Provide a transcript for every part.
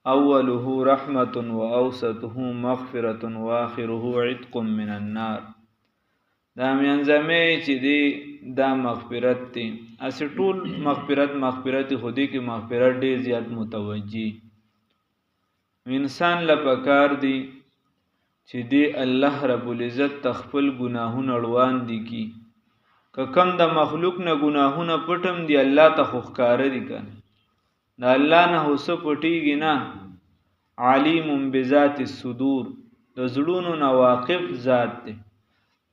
اوله رحمة واوسطه مغفرة واخره عتق من النار. دا منځمه چې دی دا مغفرت دی. اسی ټول مغفرت خودی کې مغفرت ډیر زیات متوجی. انسان لپاره دی چې دی الله رب العزت تخپل گناهونه اړوان دي کی که کم د مخلوق نه گناهونه پټم دی الله ته خوخکار دي کنه دا الله نه هوسه پټیږي نه. علیم بذات الصدور د زړونو نه واقف ذات دی.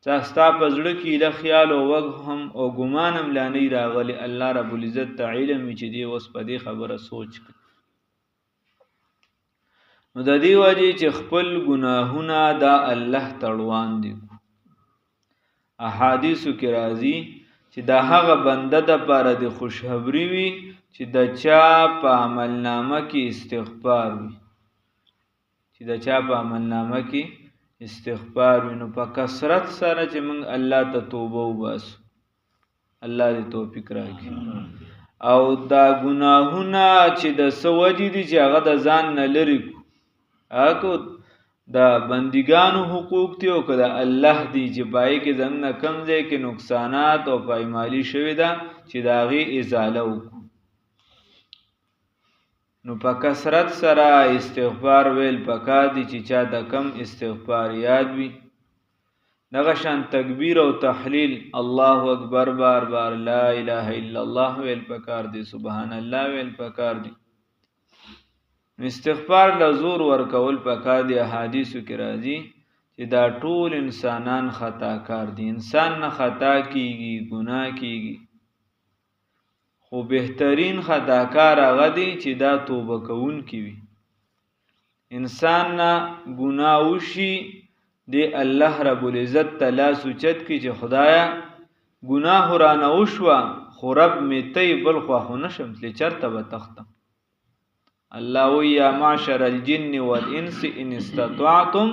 چاستا په زړه کې له خیال او وهم او ګمانم لانی راغلی الله رب العزت ته علم چې دی اوس په دې خبره سوچ کړي. نو د دې وجه چې خپل گناهونه دا الله تړوان دي. احادیثو کې راځي چې دا هغه بنده د پاره د خوشخبری وي چې د چا په عملنامه کې استغفار وي. چې د چا په عملنامه کې استغفار وي نو په کثرت سره چې موږ الله ته توبه وباسو الله دې توفیق راکړي. او دا گناهونه چې د سوجي دي چې هغه د ځان نه لري اکو دا بندگانو حقوق تی او کدا الله دی چې پای کې زنه کم ځای کې نقصانات او پایمالی شوی دا چې داغي ازاله وکړو. نو په کثرت سره استغفار ویل پکا دی چې چا د کم استغفار یاد وي دغه شان تکبیر او تحلیل الله اکبر بار بار لا اله الا الله ویل پکار دی سبحان الله ویل پکار دی. استغفار لزور ورکول پکار دی. احادیثو کې راځي چې دا ټول انسانان خطا کار دي. انسان نه خطا کیږي ګناه کیږي خو بهترین خطا کار هغه دی چې دا توبه کوون کی وي. انسان نه ګناه وشي دی الله رب العزت تعالی سوچت کی چې خدایا ګناه رانه وشوا خو رب می تی بل خو نشم تل چرته به تختم. الله وی یا معشر الجن والانس ان استطعتم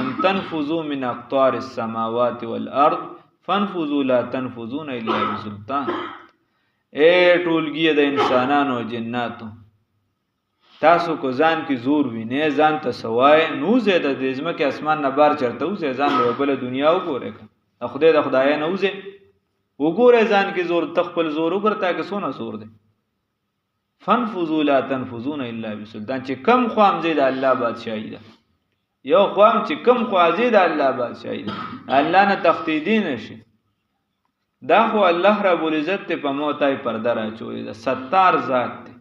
ان تنفذوا من اقطار السماوات والارض فانفذوا لا تنفذون الا بسلطان. اے ټولګي د انسانانو او جناتو تاسو کو ځان کی زور ویني ځان ته سوای نو زیاده د ځمکه اسمان نه بار چرته وځي ځان له بل دنیا وګوره خدای د خدای نه وځي وګوره ځان کی زور تخپل زور وګرتا که سونه زور دی. فانفذوا لا تنفذون الا بسلطان. چې کم خوام زید الله بادشاہی ده یو خوام چې کم خوا زید الله بادشاہی ده الله نه تختیدی نشي. دا خو الله رب العزت ته په موتای پرده راچوي ده ستار ذات دی.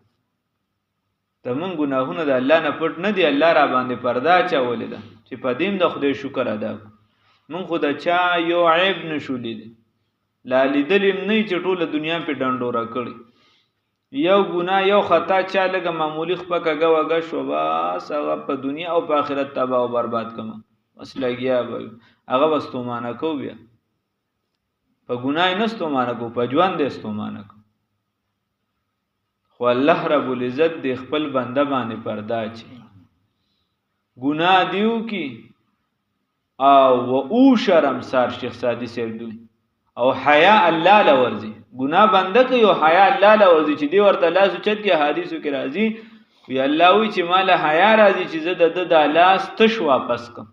ته مونږ ګناهونه د الله نه پټ نه دی الله را باندې پرده چولې ده چې په دیم د خدای شکر ادا مونږ خو د چا یو عیب نشو لیدل لا لیدلم نه چې ټوله دنیا په ډنډوره کړی یو ګناه یو خطا چا لګه معمولی خپکه وګه شو بس هغه په دنیا او په آخرت تباہ او برباد کما بس لګیا به هغه واستومانه کو بیا په ګناه نستو مانه کو په ژوند دې استومانه کو. خو الله رب العزت د خپل بنده باندې پردا چي ګناه دیو کی او شرم سار شیخ سادی صاحب دوی او حیا الله لورځي ګناه بنده کوي او حیا الله لورځي چې دی ورته لاس چت کې حدیثو کې راځي وی الله وی چې مال حیا راځي چې زه د لاس تش واپس کم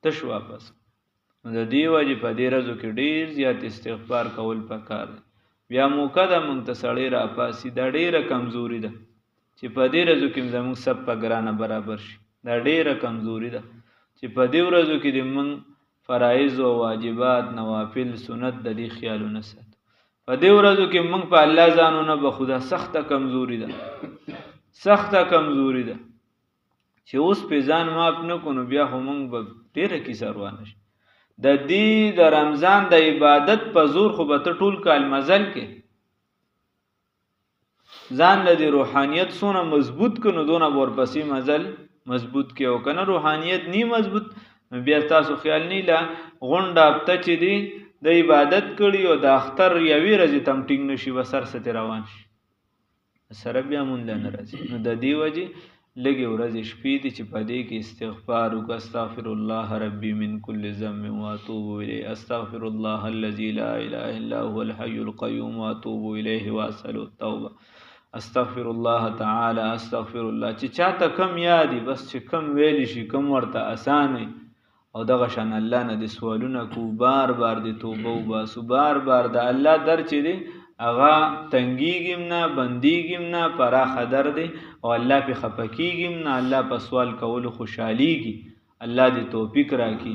تش واپس. د دې وجه په دې ورځو کې ډیر زیات استغفار کول پکار دی. بیا مقدم منتصړی را پاسي دا ډیره کمزوري ده چې په دې ورځو کې زموږ سب په ګرانه برابر شي. دا ډیره کمزوري ده چې په دې ورځو کې د موږ فرایض او واجبات نوافل سنت د دې خیالونه سات. په دې ورځو کې موږ په الله ځانونه به خدا سخته کمزوري ده سخته کمزوري ده چې اوس په ځان ماپ نه کونو بیا هم موږ به ډیره کیسه روانه شي. د دې د رمضان د عبادت په زور خو به ټول کال مزل کې ځان له روحانیت سونه مضبوط کنو دونه ورپسې مزل مضبوط کې او کنه روحانیت نی مضبوط بیا تاسو خیال نه لا غونډه ابته چې دی د عبادت کړي او د اختر یوې ورځې تم ټینګ نشي وسر ست روان شي سره بیا مونږ نه راځي. نو د دې وجه لګي ورځې شپې دي چې په دې کې استغفار او استغفر الله ربي من كل ذنب واتوب اليه استغفر الله الذي لا اله الا هو الحي القيوم واتوب اليه واسال التوبه استغفر الله تعالی استغفر الله، چې چاته کم یادي بس چې کم ویلی شي کم ورته اسانه او دغه شان الله نه د سوالونه کو، بار بار د توبه وباسو، بار بار د الله در چې دی هغه تنګیږم نه بندیږم نه پراخه در دی او الله په خپکیږم نه، الله په سوال کولو خوشحالیږي. الله دې توفیق راکړي.